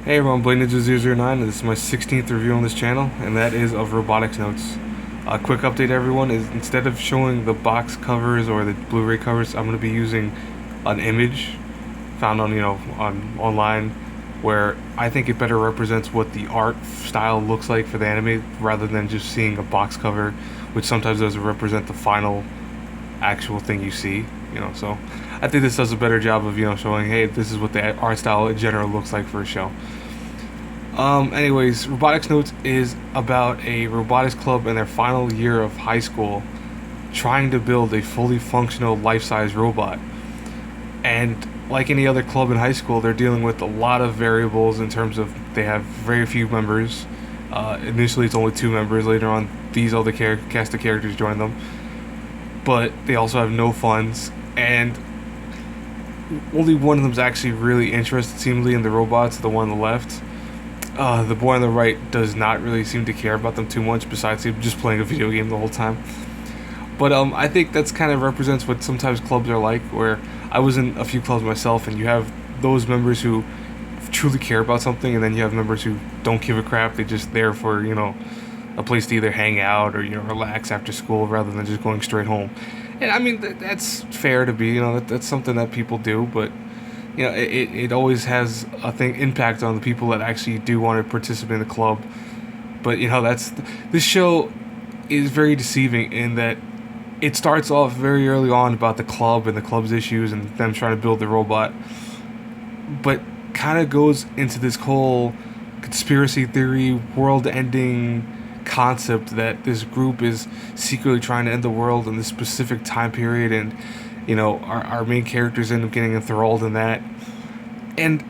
Hey everyone, Blade Ninja 009, and this is my 16th review on this channel, and that is of Robotics Notes. A quick update everyone is instead of showing the box covers or the Blu-ray covers, I'm going to be using an image found on online where I think it better represents what the art style looks like for the anime rather than just seeing a box cover, which sometimes doesn't represent the final actual thing you see, so I think this does a better job of, showing, hey, this is what the art style in general looks like for a show. Anyways, Robotics Notes is about a robotics club in their final year of high school trying to build a fully functional life-size robot. And like any other club in high school, they're dealing with a lot of variables in terms of they have very few members. Initially, it's only 2 members. Later on, these other cast of characters join them. But they also have no funds, and only one of them is actually really interested, seemingly, in the robots, the one on the left. The boy on the right does not really seem to care about them too much, besides him just playing a video game the whole time. But I think that's kind of represents what sometimes clubs are like, where I was in a few clubs myself, and you have those members who truly care about something, and then you have members who don't give a crap. They're just there for, a place to either hang out or, relax after school rather than just going straight home. And I mean, that's fair to be, that's something that people do, but it always has a thing impact on the people that actually do want to participate in the club. But this show is very deceiving in that it starts off very early on about the club and the club's issues and them trying to build the robot, but kind of goes into this whole conspiracy theory, world-ending concept that this group is secretly trying to end the world in this specific time period, and our main characters end up getting enthralled in that. And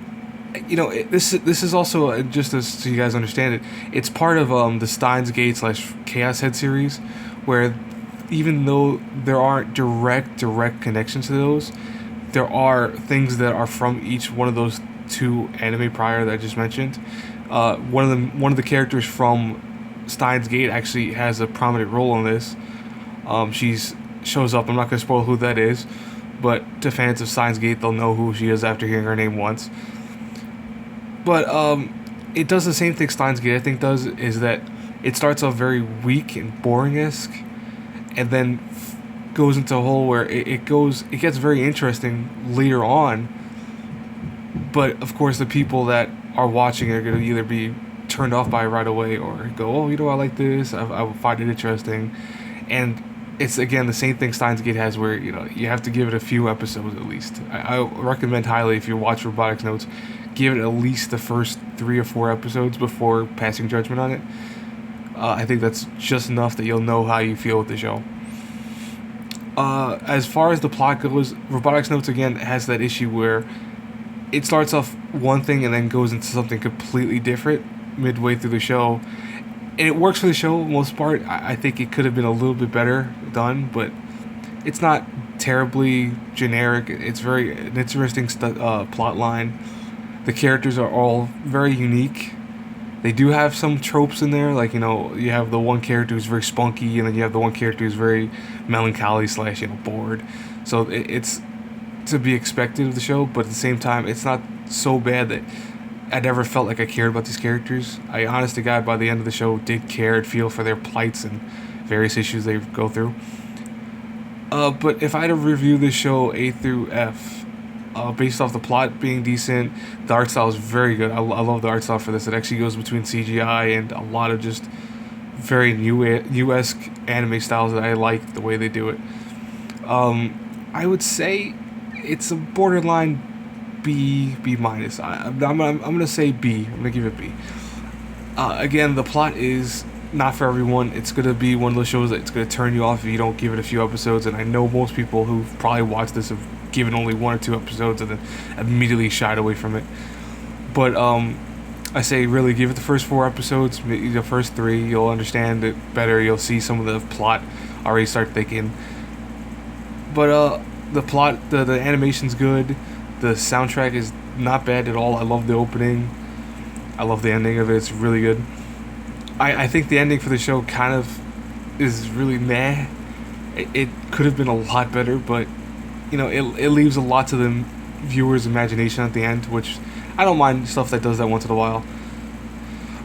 this is also, just as so you guys understand it, it's part of the Steins Gate / Chaos Head series, where even though there aren't direct connections to those, there are things that are from each one of those 2 anime prior that I just mentioned. One of the characters from Steins Gate actually has a prominent role in this. She's shows up. I'm not going to spoil who that is, but to fans of Steins Gate, they'll know who she is after hearing her name once. But it does the same thing Steins Gate I think does, is that it starts off very weak and boring-esque, and then goes into a hole where it gets very interesting later on. But of course, the people that are watching are going to either be turned off by it right away or go, oh, I like this, I find it interesting. And it's, again, the same thing Steins Gate has, where you have to give it a few episodes at least. I recommend highly, if you watch Robotics Notes, give it at least the first 3 or 4 episodes before passing judgment on it. I think that's just enough that you'll know how you feel with the show. As far as the plot goes, Robotics Notes, again, has that issue where it starts off one thing and then goes into something completely different midway through the show. And it works for the show for the most part. I think it could have been a little bit better done, but it's not terribly generic. It's an interesting plot line. The characters are all very unique. They do have some tropes in there, like, you have the one character who's very spunky, and then you have the one character who's very melancholy / bored. So it's to be expected of the show, but at the same time, it's not so bad that I never felt like I cared about these characters. I, honest to God, by the end of the show, did care and feel for their plights and various issues they go through. But if I had to review this show A through F, based off the plot being decent, the art style is very good. I love the art style for this. It actually goes between CGI and a lot of just very new-esque anime styles that I like the way they do it. I would say it's a borderline B minus. I'm gonna say B. I'm gonna give it B. Again, the plot is not for everyone. It's gonna be one of those shows that it's gonna turn you off if you don't give it a few episodes. And I know most people who've probably watched this have given only 1 or 2 episodes and then immediately shied away from it. But I say really give it the first 4 episodes, maybe the first 3. You'll understand it better. You'll see some of the plot already start thinking. But the plot, the animation's good. The soundtrack is not bad at all. I love the opening. I love the ending of it. It's really good. I think the ending for the show kind of is really meh. It could have been a lot better, but it leaves a lot to the viewer's imagination at the end, which I don't mind stuff that does that once in a while.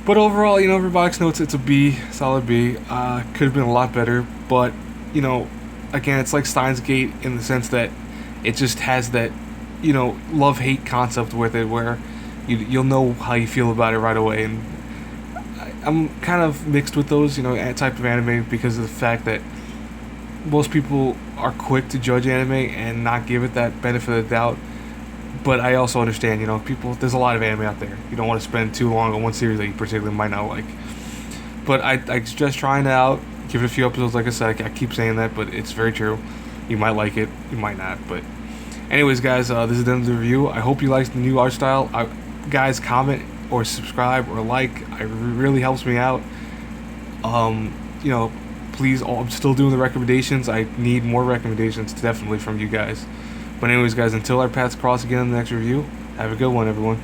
But overall, Robotics Notes, it's a B, solid B. Could have been a lot better, but you know, again, it's like Steins Gate in the sense that it just has that, love hate concept with it, where you'll know how you feel about it right away. And I'm kind of mixed with those, type of anime because of the fact that most people are quick to judge anime and not give it that benefit of the doubt. But I also understand, people. There's a lot of anime out there. You don't want to spend too long on one series that you particularly might not like. But I suggest trying it out. Give it a few episodes. Like I said, I keep saying that, but it's very true. You might like it, you might not. But anyways, guys, this is the end of the review. I hope you liked the new art style. Guys, comment or subscribe or like. It really helps me out. Please. I'm still doing the recommendations. I need more recommendations, definitely, from you guys. But anyways, guys, until our paths cross again in the next review, have a good one, everyone.